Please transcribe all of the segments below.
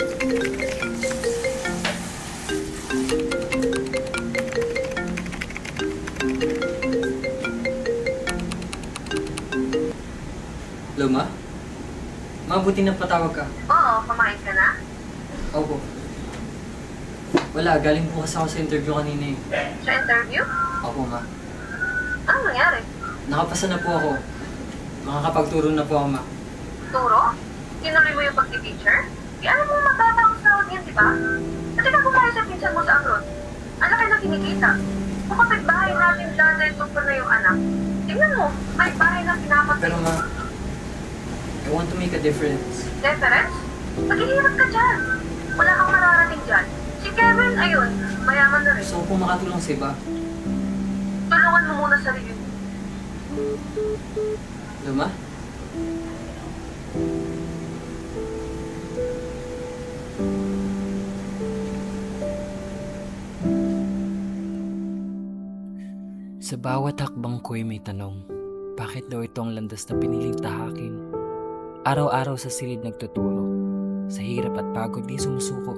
Hello, Ma? Mabuti na patawag ka. Oo, kumain ka na? Opo. Wala, galing bukas ako sa interview kanina eh. Sa interview? Opo, Ma. Anong nangyari? Nakapasa na po ako. Makakapagturo na po ako, Ma. Turo? Tinuloy mo yung pag-teacher? Alam mo mababa ang sahod yan, di ba? Kasi ka kumain sa pinsan mo sa abroad. Ang laki na kinikita. Kung kapit-bahay natin dati, ito na yung anak. Tingnan mo, may bahay na pinapatay. Pero, Ma, I want to make a difference. Difference? Maghihirap ka dyan. Wala kang mararating dyan. Si Kevin, ayun, mayaman na rin. Gusto ko po makatulong sa iba. Tulungan mo muna sarili mo. Hello, Ma? Sa bawat hakbang ko'y may tanong, bakit daw ito ang landas na piniling tahakin? Araw-araw sa silid nagtuturo, sa hirap at pagod di sumusuko.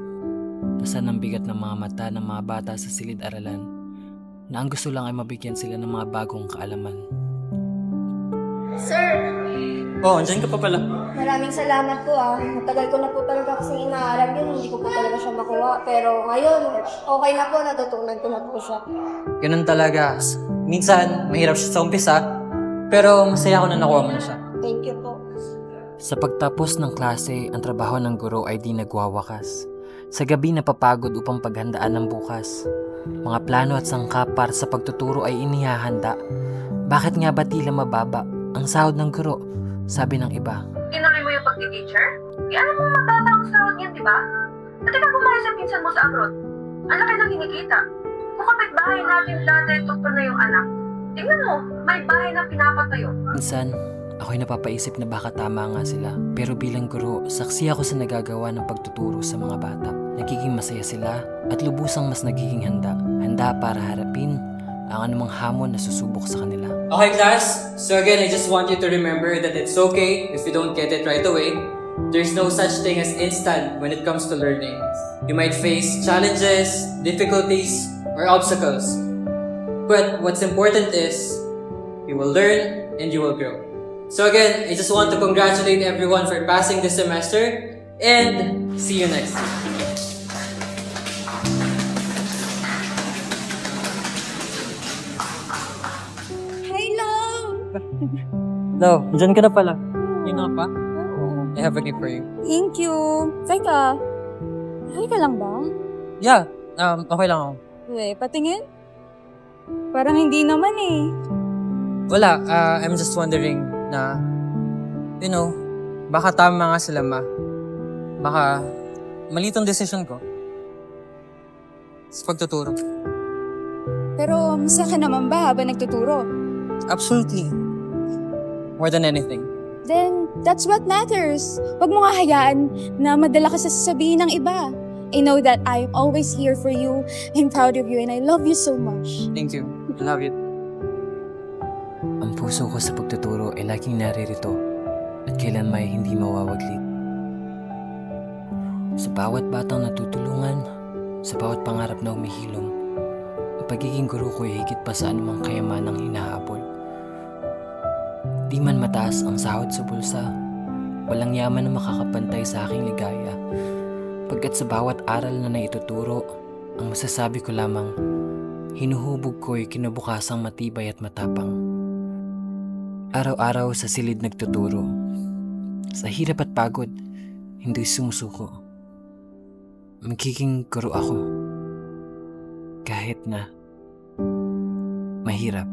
Pasan ang bigat ng mga mata ng mga bata sa silid-aralan, na ang gusto lang ay mabigyan sila ng mga bagong kaalaman. Sir! Oh, andyan ka pa pala. Maraming salamat po ah. Matagal ko na po talaga kasing inaaral yun. Hindi ko po talaga siya makuha. Pero ngayon, okay na po. Natutunan ko na po siya. Ganun talaga. Minsan, mahirap siya sa umpisa, pero masaya ako na nakuha mo na siya. Thank you po. Sa pagtapos ng klase, ang trabaho ng guro ay di nagwawakas. Sa gabi napapagod upang paghandaan ng bukas. Mga plano at sangkap para sa pagtuturo ay inihahanda. Bakit nga ba tila mababa ang sahod ng guro? Sabi ng iba. Tinuloy mo yung pag-teacher? Alam mo mababa ang sahod yan, di ba? Kasi ka kumain sa pinsan mo sa abroad. Ang laki na kinikita. Kung kapit-bahay natin dati, ito na yung anak. Tingnan mo, may bahay na pinapatayo. Minsan, ako'y napapaisip na baka tama nga sila. Pero bilang guro, saksi ako sa nagagawa ng pagtuturo sa mga bata. Nagiging masaya sila at lubusang mas nagiging handa. Handa para harapin ang anumang hamon na susubok sa kanila. Okay class, so again I just want you to remember that it's okay if you don't get it right away. There's no such thing as instant when it comes to learning. You might face challenges, difficulties, or obstacles. But what's important is you will learn and you will grow. So again, I just want to congratulate everyone for passing this semester and see you next year. Hello, dyan ka na pala. Yun nga pa? I have a gift for you. Thank you. Teka, okay ka lang ba? Yeah, okay lang ako. Patingin? Parang hindi naman eh. Wala, I'm just wondering na, you know, baka tama nga sila, Ma. Baka mali tong decision ko sa pagtuturo. Pero masaya ka naman ba habang nagtuturo? Absolutely. More than anything. Then, that's what matters. Huwag mo nga hayaan na madala ka sa sasabihin ng iba. I know that I'm always here for you. I'm proud of you and I love you so much. Thank you. I love you. Ang puso ko sa pagtuturo ay laging naririto at kailan may hindi mawawaglit. Sa bawat batang natutulungan, sa bawat pangarap na umihilom, ang pagiging guro ko ay higit pa sa anumang kayamanang hinahabol. Di man mataas ang sahod sa bulsa, walang yaman na makakapantay sa aking ligaya. Pagkat sa bawat aral na naituturo, ang masasabi ko lamang, hinuhubog ko'y kinabukasang matibay at matapang. Araw-araw sa silid nagtuturo, sa hirap at pagod, hindi sumusuko. Magiging guro ako, kahit na mahirap.